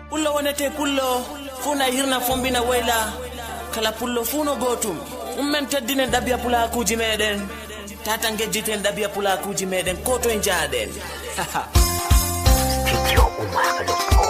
Pullo wonete pullo funa hirna fombina wayla kala pullo funo gotum men teddinen dabiya pula kuji meden tata ngejjiten dabiya pula kuji meden koto en jaaden Studio Umahloko.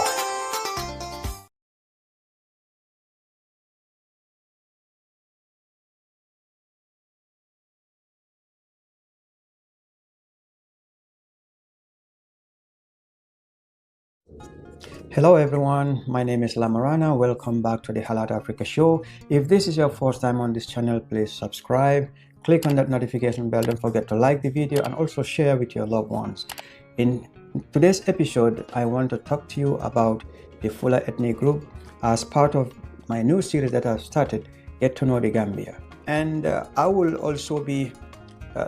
Hello everyone, my name is Lamarana. Welcome back to the Halat Africa show. If this is your first time on this channel, please subscribe, click on that notification bell, don't forget to like the video and also share with your loved ones. In today's episode, I want to talk to you about the Fula ethnic group as part of my new series that I've started, Get to Know the Gambia. And I will also be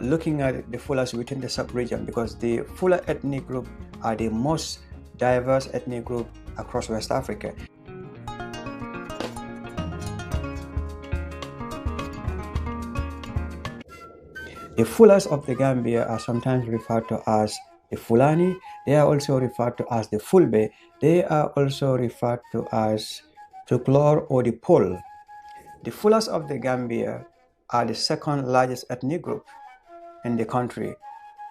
looking at the Fulas within the sub-region because the Fula ethnic group are the most diverse ethnic group across West Africa. The Fulas of the Gambia are sometimes referred to as the Fulani. They are also referred to as the Fulbe. They are also referred to as Tukulor or the Pol. The Fulas of the Gambia are the second largest ethnic group in the country,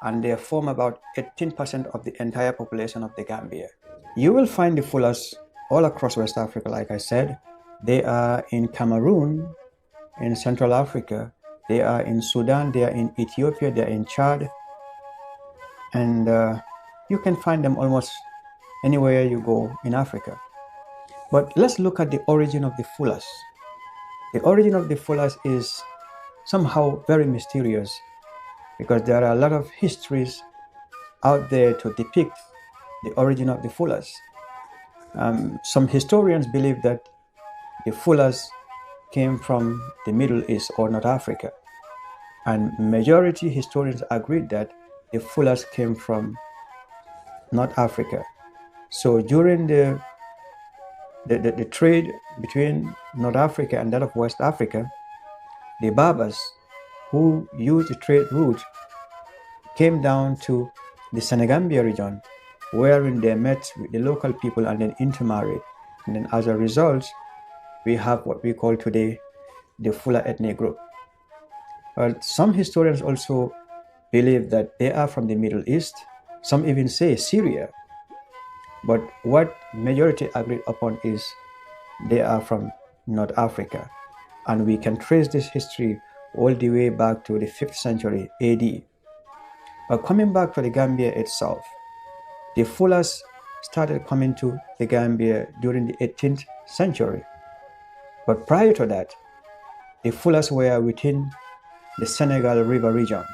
and they form about 18% of the entire population of the Gambia. You will find the Fulas all across West Africa, like I said. They are in Cameroon, in Central Africa, they are in Sudan, they are in Ethiopia, they are in Chad, and you can find them almost anywhere you go in Africa. But let's look at the origin of the Fulas. The origin of the Fulas is somehow very mysterious because there are a lot of histories out there to depict the origin of the Fulas. Some historians believe that the Fulas came from the Middle East or North Africa, and majority historians agree that the Fulas came from North Africa. So during the trade between North Africa and that of West Africa, the Berbers who used the trade route came down to the Senegambia region, wherein they met with the local people and then intermarried. And then as a result, we have what we call today the Fula ethnic group. But some historians also believe that they are from the Middle East. Some even say Syria. But what majority agreed upon is they are from North Africa. And we can trace this history all the way back to the 5th century AD. But coming back to the Gambia itself, the Fulas started coming to the Gambia during the 18th century. But prior to that, the Fulas were within the Senegal River region.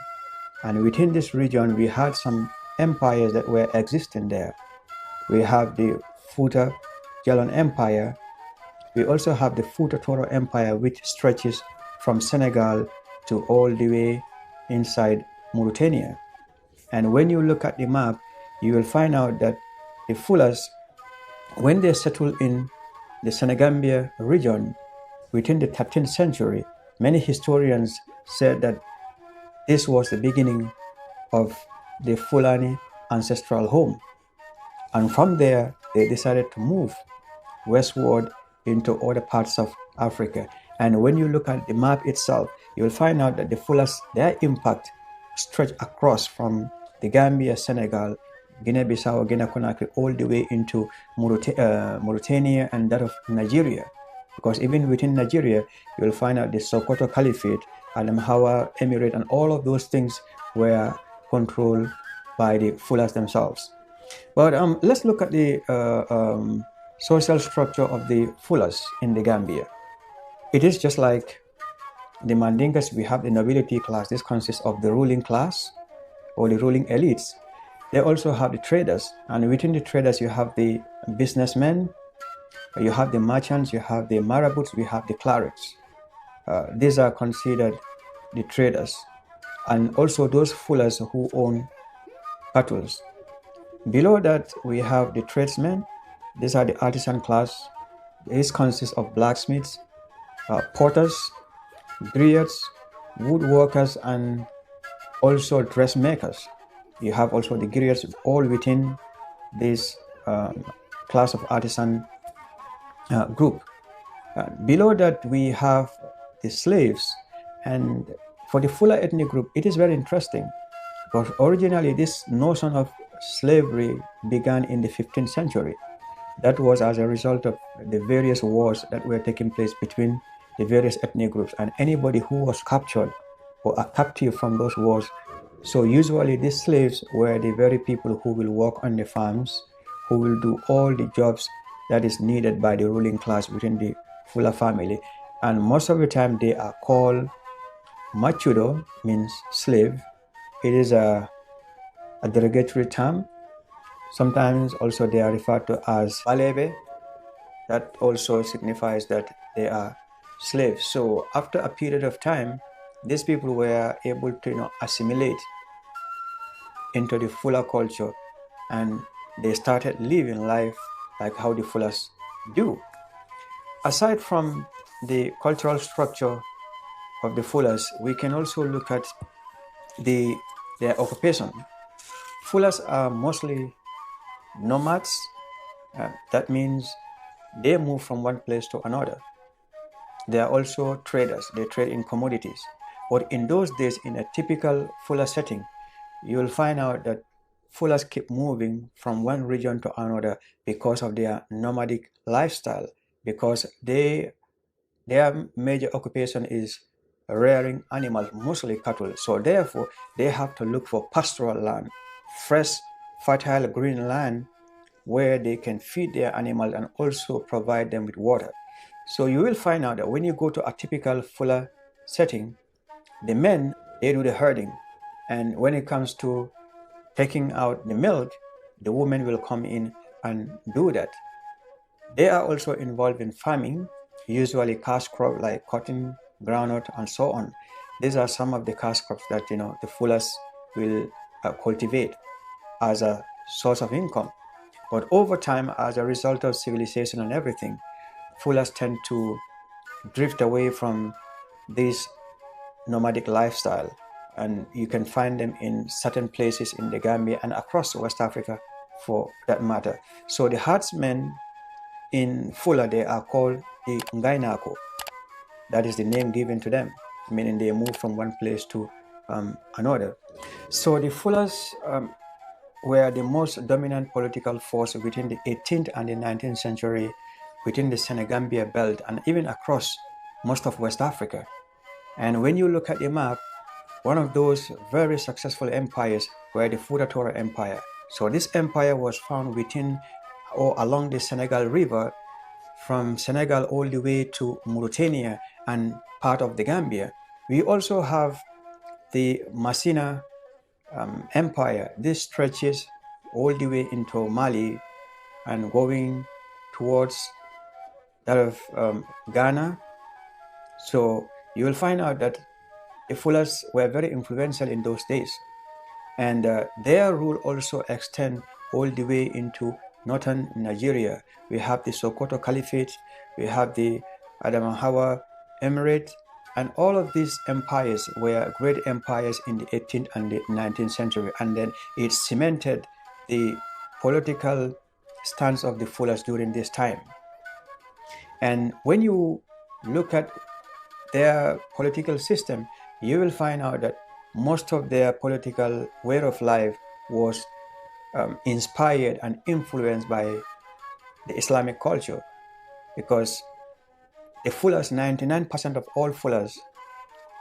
And within this region, we had some empires that were existing there. We have the Fouta Djallon Empire. We also have the Fouta Toro Empire, which stretches from Senegal to all the way inside Mauritania. And when you look at the map, you will find out that the Fulas, when they settled in the Senegambia region within the 13th century, many historians said that this was the beginning of the Fulani ancestral home. And from there, they decided to move westward into other parts of Africa. And when you look at the map itself, you will find out that the Fulas, their impact stretched across from the Gambia, Senegal, Guinea-Bissau, Guinea-Conakry, all the way into Mauritania and that of Nigeria. Because even within Nigeria, you will find out the Sokoto Caliphate, Al-Mhawa Emirate, and all of those things were controlled by the Fulas themselves. But let's look at the social structure of the Fulas in the Gambia. It is just like the Mandinkas. We have the nobility class. This consists of the ruling class or the ruling elites. They also have the traders, and within the traders you have the businessmen, you have the merchants, you have the marabouts, we have the clerics. These are considered the traders, and also those Fulas who own cattle. Below that we have the tradesmen. These are the artisan class. This consists of blacksmiths, potters, griots, woodworkers, and also dressmakers. You have also the griots all within this class of artisan group. Below that, we have the slaves. And for the Fula ethnic group, it is very interesting because originally this notion of slavery began in the 15th century. That was as a result of the various wars that were taking place between the various ethnic groups and anybody who was captured or a captive from those wars. So usually these slaves were the very people who will work on the farms, who will do all the jobs that is needed by the ruling class within the Fula family. And most of the time they are called machudo, means slave. It is a derogatory term. Sometimes also they are referred to as balebe. That also signifies that they are slaves. So after a period of time, these people were able to assimilate into the Fula culture, and they started living life like how the Fulas do. Aside from the cultural structure of the Fulas, we can also look at their occupation. Fulas are mostly nomads. That means they move from one place to another. They are also traders. They trade in commodities. But in those days, in a typical Fula setting, you will find out that Fulas keep moving from one region to another because of their nomadic lifestyle, because their major occupation is rearing animals, mostly cattle. So therefore, they have to look for pastoral land, fresh, fertile green land where they can feed their animals and also provide them with water. So you will find out that when you go to a typical Fula setting, the men, they do the herding. And when it comes to taking out the milk, the women will come in and do that. They are also involved in farming, usually cash crop like cotton, groundnut, and so on. These are some of the cash crops that the Fulas will cultivate as a source of income. But over time, as a result of civilization and everything, Fulas tend to drift away from this nomadic lifestyle, and you can find them in certain places in the Gambia and across West Africa for that matter. So the herdsmen in Fula, they are called the Ngainako. That is the name given to them, meaning they move from one place to another. So the Fulas were the most dominant political force within the 18th and the 19th century within the Senegambia belt and even across most of West Africa. And when you look at the map, one of those very successful empires were the Futa Tora Empire. So this empire was found within or along the Senegal River, from Senegal all the way to Mauritania and part of the Gambia. We also have the Masina Empire. This stretches all the way into Mali and going towards that of Ghana. So you will find out that the Fulas were very influential in those days, and their rule also extends all the way into northern Nigeria. We have the Sokoto Caliphate, we have the Adamawa Emirate, and all of these empires were great empires in the 18th and the 19th century, and then it cemented the political stance of the Fulas during this time. And when you look at their political system, you will find out that most of their political way of life was inspired and influenced by the Islamic culture, because the Fulas, 99% of all Fulas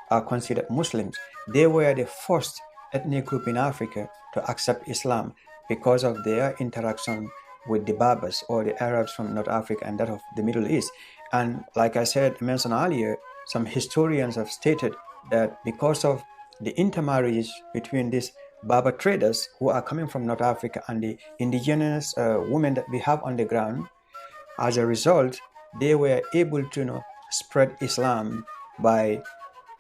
are considered Muslims. They were the first ethnic group in Africa to accept Islam because of their interaction with the Berbers or the Arabs from North Africa and that of the Middle East. And like I mentioned earlier, some historians have stated that because of the intermarriage between these Berber traders who are coming from North Africa and the indigenous women that we have on the ground, as a result, they were able to spread Islam by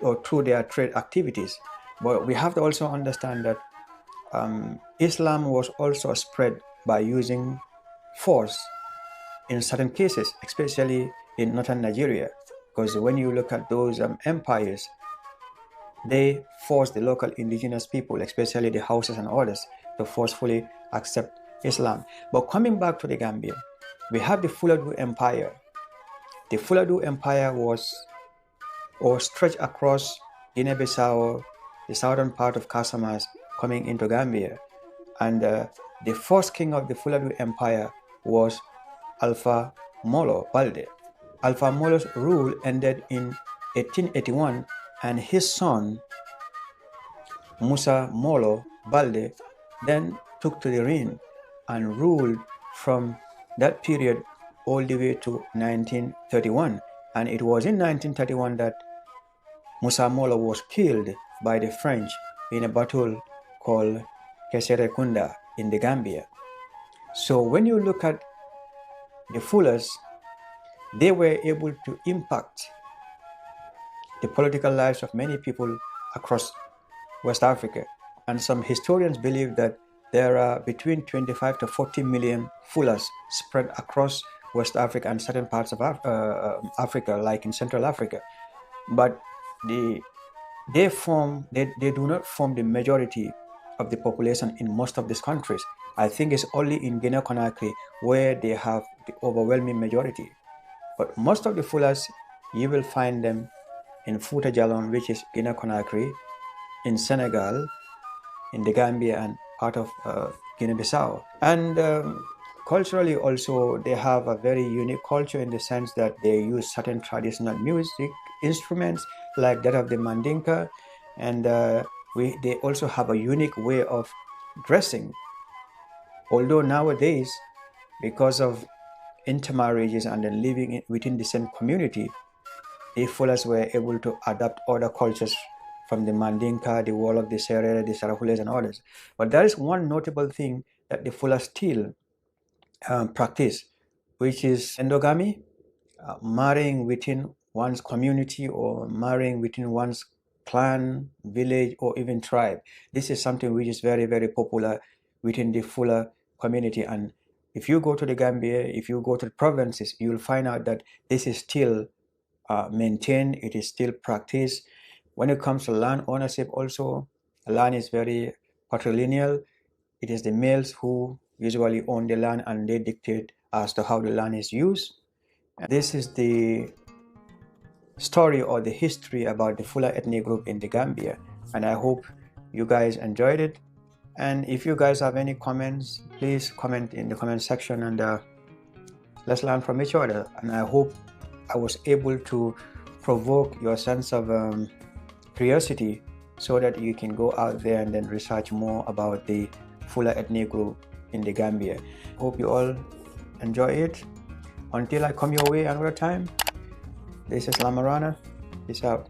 or through their trade activities. But we have to also understand that Islam was also spread by using force in certain cases, especially in northern Nigeria, because when you look at those empires, they forced the local indigenous people, especially the Hausas and others, to forcefully accept Islam. But coming back to the Gambia, we have the Fuladu Empire. The Fuladu Empire stretched across Guinea-Bissau, the southern part of Casamance, coming into Gambia. And the first king of the Fuladu Empire was Alpha Molo Balde. Alpha Molo's rule ended in 1881, and his son, Musa Molo Balde, then took to the reign and ruled from that period all the way to 1931. And it was in 1931 that Musa Molo was killed by the French in a battle called Keserekunda in the Gambia. So when you look at the Fullers, they were able to impact the political lives of many people across West Africa. And some historians believe that there are between 25 to 40 million Fullers spread across West Africa and certain parts of Africa, like in Central Africa. But they do not form the majority of the population in most of these countries. I think it's only in Guinea-Conakry where they have the overwhelming majority. But most of the Fullers, you will find them in Fouta Djallon, which is Guinea-Conakry, in Senegal, in the Gambia, and part of Guinea-Bissau. And culturally also, they have a very unique culture in the sense that they use certain traditional music instruments like that of the Mandinka, and they also have a unique way of dressing. Although nowadays, because of intermarriages and then living within the same community, the Fullers were able to adapt other cultures from the Mandinka, the Wolof, the Serere, the Sarahules, and others. But there is one notable thing that the Fullers still practice, which is endogamy, marrying within one's community or marrying within one's clan, village, or even tribe. This is something which is very, very popular within the Fuller community. And if you go to the Gambia, if you go to the provinces, you will find out that this is still maintained, it is still practiced. When it comes to land ownership also, land is very patrilineal. It is the males who usually own the land and they dictate as to how the land is used. And this is the story or the history about the Fuller ethnic group in the Gambia. And I hope you guys enjoyed it. And if you guys have any comments, please comment in the comment section, and let's learn from each other. And I hope I was able to provoke your sense of curiosity so that you can go out there and then research more about the Fuller ethnic group in the Gambia. Hope you all enjoy it. Until I come your way another time, this is Lamarana. Peace out.